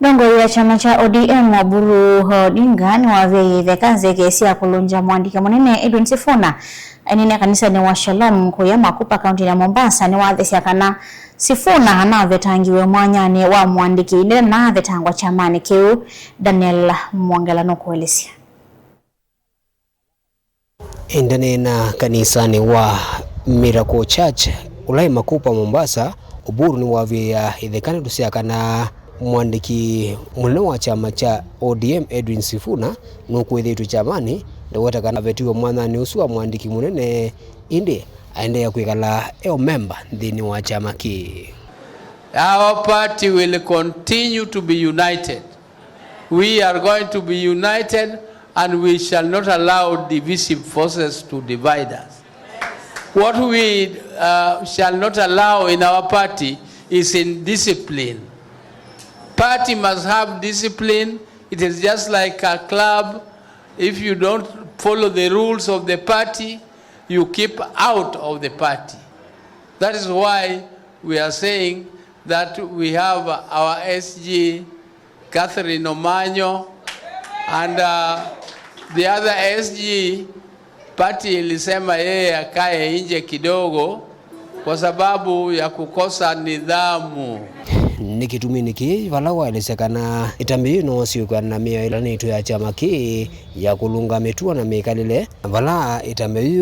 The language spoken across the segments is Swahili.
Dongo ya chama cha ODM Oburu Odinga ni waveye kanze kesi ya kulunja mwandika munene Edwin Sifuna enine kanisa ni wa Shalom kuya Makupa kaunti ya Mombasa ni wathesya kana Sifuna hanavetangiwe mwanyani wa mwandiki ine na vetangwa chamani kiu Daniel Mwangela nokuelesya endane na kanisa ni wa Miracle Church ulai Makupa Mombasa. Oburu ni waveye ithekana tusya kana mwandiki munene wa chama cha ODM Edwin Sifuna nukwithitu chamani ndawata kana vetiwe mwanani usu wa mwandiki munene indi aende ya kwikala member thini wa chama ki. Our party will continue to be united. We are going to be united and we shall not allow divisive forces to divide us. What we shall not allow in our party is indiscipline. Party must have discipline. It is just like a club. If you don't follow the rules of the party, you keep out of the party. That is why we are saying that we have our SG, Catherine Omanyo, and the other SG, party ilisema yeye akae nje kidogo kwa sababu ya kukosa nidhamu. Nikitumi niki valawa ilisekana itambi no siukana mia ilanitu ya chama ki ya kulunga metua na mekalile vala itambi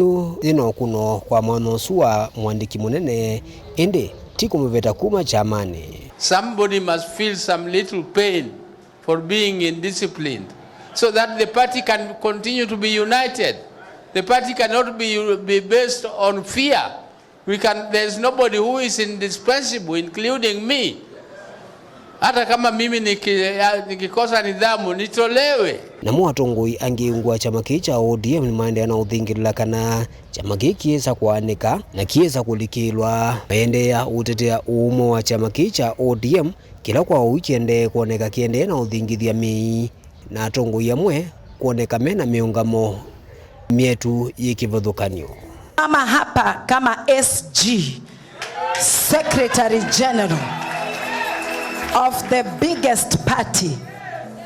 ino kuno kwa mwanosua mwandiki munene indi tiku mveta kuma chamani. Somebody must feel some little pain for being indisciplined so that the party can continue to be united. The party cannot be based on fear. There's nobody who is indispensable, including me. Hata kama mimi nikikosa nidhamu nitolewe. Na muatongoi angiungwa chama kicha ODM ni maende na uthingirila kana chama kiesa kuanika na kiesa kulikilwa maende ya utetea uumo wa chama kicha ODM kila kwa weekend kuoneka kiende na uthingithia mi na atongoi amwe kuoneka mena miungamo mietu yikivuthukanio. Kama hapa kama SG Secretary General of the biggest party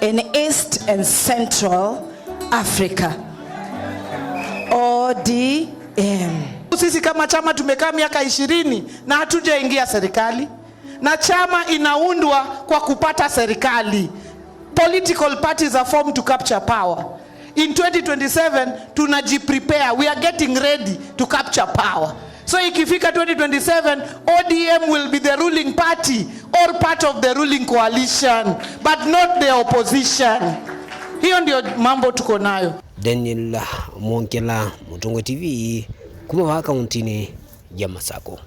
in East and Central Africa, ODM. Sisi kama chama tumekaa miaka 20 na hatujaingia serikali, na chama inaundwa kwa kupata serikali. Political parties are formed to capture power. In 2027 tunajiprepare, we are getting ready to capture power. So ikifika 2027, ODM will be the ruling party or part of the ruling coalition, but not the opposition. Hiyo ndio mambo tuko nayo. Daniel Mwangela, Mutungo TV, kuma wa kauntini ya Masako.